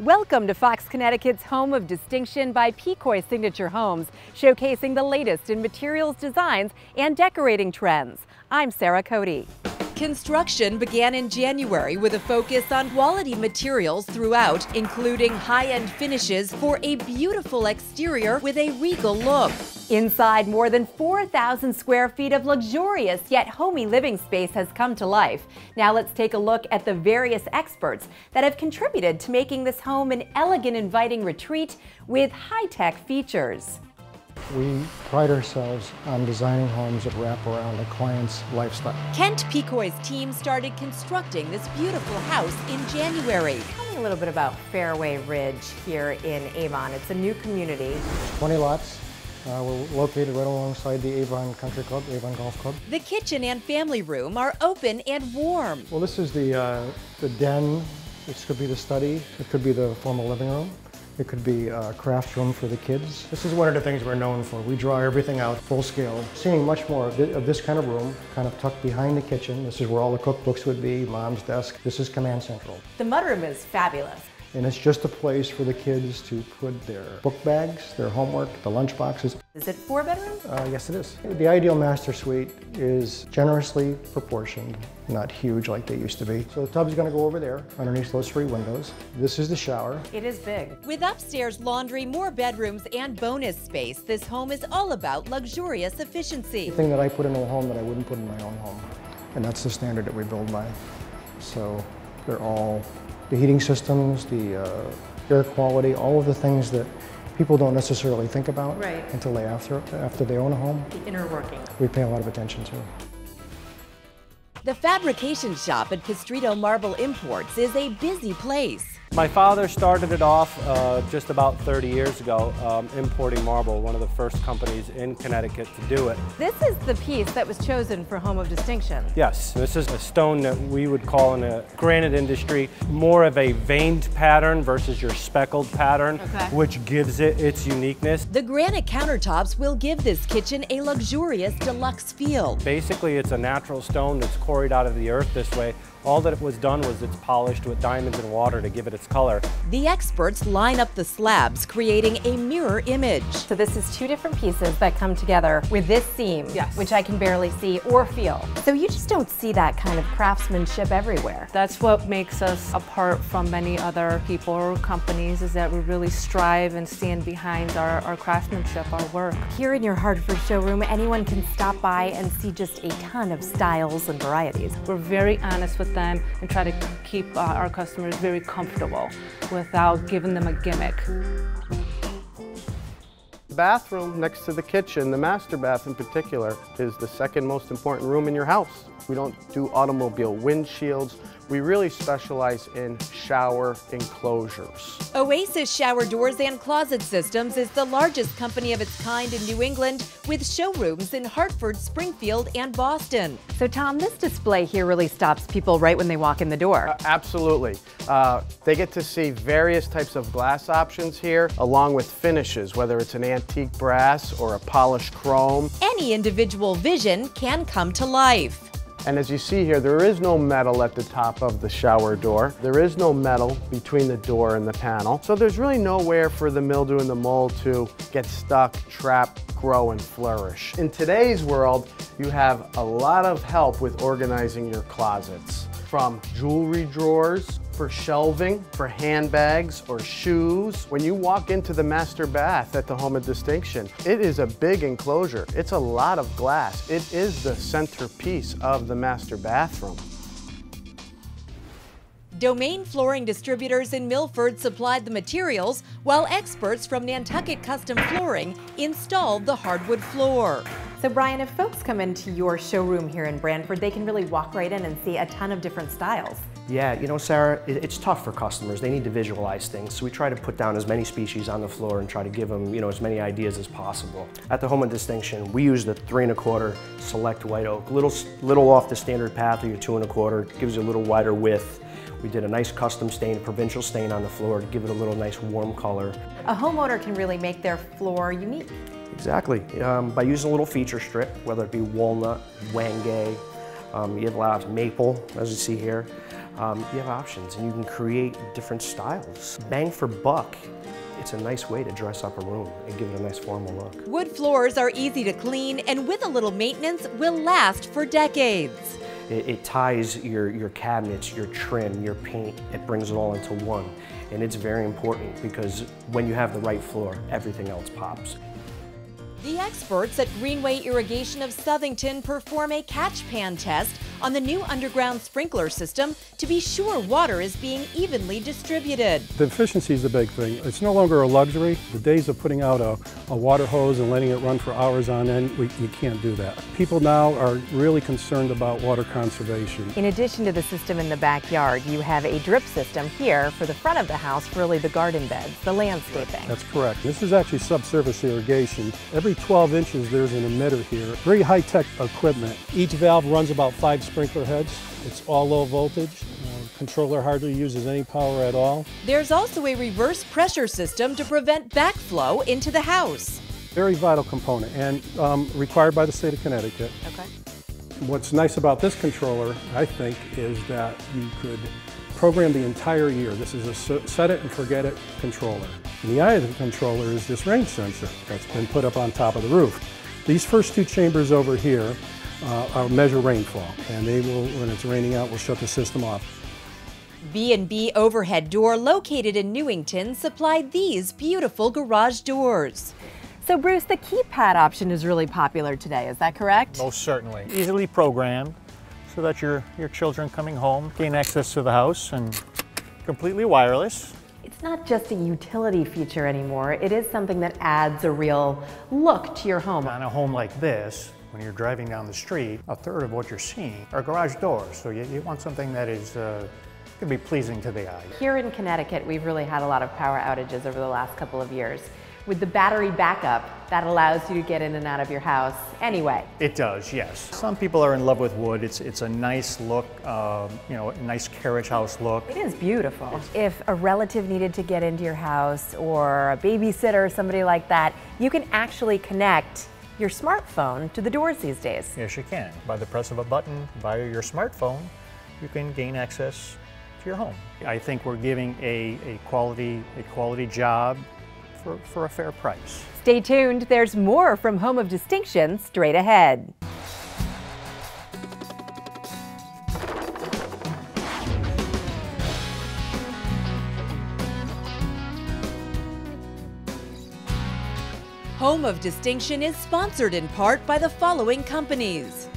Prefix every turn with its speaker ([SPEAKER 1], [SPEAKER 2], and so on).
[SPEAKER 1] Welcome to Fox Connecticut's home of distinction by Picoy Signature Homes, showcasing the latest in materials, designs, and decorating trends. I'm Sarah Cody. Construction began in January with a focus on quality materials throughout, including high-end finishes for a beautiful exterior with a regal look. Inside, more than 4,000 square feet of luxurious yet homey living space has come to life. Now let's take a look at the various experts that have contributed to making this home an elegant, inviting retreat with high-tech features.
[SPEAKER 2] We pride ourselves on designing homes that wrap around a client's lifestyle.
[SPEAKER 1] Kent Picoy's team started constructing this beautiful house in January. Tell me a little bit about Fairway Ridge here in Avon. It's a new community.
[SPEAKER 2] 20 lots. We're located right alongside the Avon Country Club, Avon Golf Club.
[SPEAKER 1] The kitchen and family room are open and warm.
[SPEAKER 2] Well, this is the den. This could be the study. It could be the formal living room. It could be a craft room for the kids. This is one of the things we're known for. We draw everything out full scale. Seeing much more of this kind of room, kind of tucked behind the kitchen. This is where all the cookbooks would be, mom's desk. This is Command Central.
[SPEAKER 1] The mudroom is fabulous.
[SPEAKER 2] And it's just a place for the kids to put their book bags, their homework, the lunch boxes.
[SPEAKER 1] Is it 4 bedrooms?
[SPEAKER 2] Yes, it is. The ideal master suite is generously proportioned, not huge like they used to be. So the tub's going to go over there, underneath those 3 windows. This is the shower.
[SPEAKER 1] It is big. With upstairs laundry, more bedrooms, and bonus space, this home is all about luxurious efficiency.
[SPEAKER 2] The thing that I put into a home that I wouldn't put in my own home. And that's the standard that we build by. So they're all the heating systems, the air quality, all of the things that people don't necessarily think about until they after they own a home.
[SPEAKER 1] The inner working.
[SPEAKER 2] We pay a lot of attention to.
[SPEAKER 1] The fabrication shop at Castrito Marble Imports is a busy place.
[SPEAKER 3] My father started it off just about 30 years ago, importing marble, one of the first companies in Connecticut to do it.
[SPEAKER 1] This is the piece that was chosen for Home of Distinction.
[SPEAKER 3] Yes, this is a stone that we would call in the granite industry more of a veined pattern versus your speckled pattern, which gives it its uniqueness.
[SPEAKER 1] The granite countertops will give this kitchen a luxurious deluxe feel.
[SPEAKER 3] Basically, it's a natural stone that's quarried out of the earth this way. All that it was done was it's polished with diamonds and water to give it its color.
[SPEAKER 1] The experts line up the slabs, creating a mirror image. So this is 2 different pieces that come together with this seam, which I can barely see or feel. So you just don't see that kind of craftsmanship everywhere.
[SPEAKER 4] That's what makes us apart from many other people or companies, is that we really strive and stand behind our craftsmanship, our work.
[SPEAKER 1] Here in your Hardwood showroom, anyone can stop by and see just a ton of styles and varieties.
[SPEAKER 4] We're very honest with them and try to keep our customers very comfortable without giving them a gimmick.
[SPEAKER 5] The bathroom next to the kitchen, the master bath in particular, is the second most important room in your house. We don't do automobile windshields. We really specialize in shower enclosures.
[SPEAKER 1] Oasis Shower Doors and Closet Systems is the largest company of its kind in New England, with showrooms in Hartford, Springfield, and Boston. So Tom, this display here really stops people right when they walk in the door.
[SPEAKER 5] Absolutely. They get to see various types of glass options here, along with finishes, whether it's an antique brass or a polished chrome.
[SPEAKER 1] Any individual vision can come to life.
[SPEAKER 5] And as you see here, there is no metal at the top of the shower door. There is no metal between the door and the panel. So there's really nowhere for the mildew and the mold to get stuck, trap, grow, and flourish. In today's world, you have a lot of help with organizing your closets. From jewelry drawers, for shelving, for handbags or shoes. When you walk into the master bath at the Home of Distinction, it is a big enclosure. It's a lot of glass. It is the centerpiece of the master bathroom.
[SPEAKER 1] Domain Flooring Distributors in Milford supplied the materials, while experts from Nantucket Custom Flooring installed the hardwood floor. So Brian, if folks come into your showroom here in Branford, they can really walk right in and see a ton of different styles.
[SPEAKER 6] Yeah, you know, Sarah, it's tough for customers. They need to visualize things, so we try to put down as many species on the floor and try to give them, you know, as many ideas as possible. At the Home of Distinction, we use the 3 1/4 select white oak, little off the standard path of your 2 1/4, gives you a little wider width. We did a nice custom stain, provincial stain on the floor to give it a little nice warm color.
[SPEAKER 1] A homeowner can really make their floor unique.
[SPEAKER 6] Exactly, by using a little feature strip, whether it be walnut, wangay, you have a lot of maple, as you see here. You have options and you can create different styles. Bang for buck, it's a nice way to dress up a room and give it a nice formal look.
[SPEAKER 1] Wood floors are easy to clean and with a little maintenance will last for decades.
[SPEAKER 6] It ties your cabinets, your trim, your paint, it brings it all into one. And it's very important because when you have the right floor, everything else pops.
[SPEAKER 1] The experts at Greenway Irrigation of Southington perform a catch pan test on the new underground sprinkler system to be sure water is being evenly distributed.
[SPEAKER 7] The efficiency is the big thing. It's no longer a luxury. The days of putting out a water hose and letting it run for hours on end, you can't do that. People now are really concerned about water conservation.
[SPEAKER 1] In addition to the system in the backyard, you have a drip system here for the front of the house, for really the garden beds, the landscaping.
[SPEAKER 7] That's correct. This is actually subsurface irrigation. Every 12 inches there's an emitter here. Very high-tech equipment. Each valve runs about 5 sprinkler heads. It's all low voltage. Controller hardly uses any power at all.
[SPEAKER 1] There's also a reverse pressure system to prevent backflow into the house.
[SPEAKER 7] Very vital component and required by the state of Connecticut.
[SPEAKER 1] Okay.
[SPEAKER 7] What's nice about this controller, I think, is that you could program the entire year. This is a set it and forget it controller. And the eye of the controller is this range sensor that's been put up on top of the roof. These first 2 chambers over here measure rainfall, and they will, when it's raining out, will shut the system off.
[SPEAKER 1] B&B Overhead Door, located in Newington, supplied these beautiful garage doors. So Bruce, the keypad option is really popular today, is that correct?
[SPEAKER 8] Most certainly. Easily programmed so that your children coming home gain access to the house, and completely wireless.
[SPEAKER 1] It's not just a utility feature anymore, it is something that adds a real look to your home.
[SPEAKER 8] On a home like this, when you're driving down the street, a third of what you're seeing are garage doors. So you want something that is can be pleasing to the eye.
[SPEAKER 1] Here in Connecticut, we've really had a lot of power outages over the last couple of years. With the battery backup, that allows you to get in and out of your house anyway.
[SPEAKER 8] It does, yes. Some people are in love with wood. It's a nice look, you know, a nice carriage house look.
[SPEAKER 1] It is beautiful. If a relative needed to get into your house, or a babysitter or somebody like that, you can actually connect your smartphone to the doors these days.
[SPEAKER 8] Yes, you can. By the press of a button via your smartphone, you can gain access to your home. I think we're giving a quality job for a fair price.
[SPEAKER 1] Stay tuned, there's more from Home of Distinction straight ahead. Home of Distinction is sponsored in part by the following companies: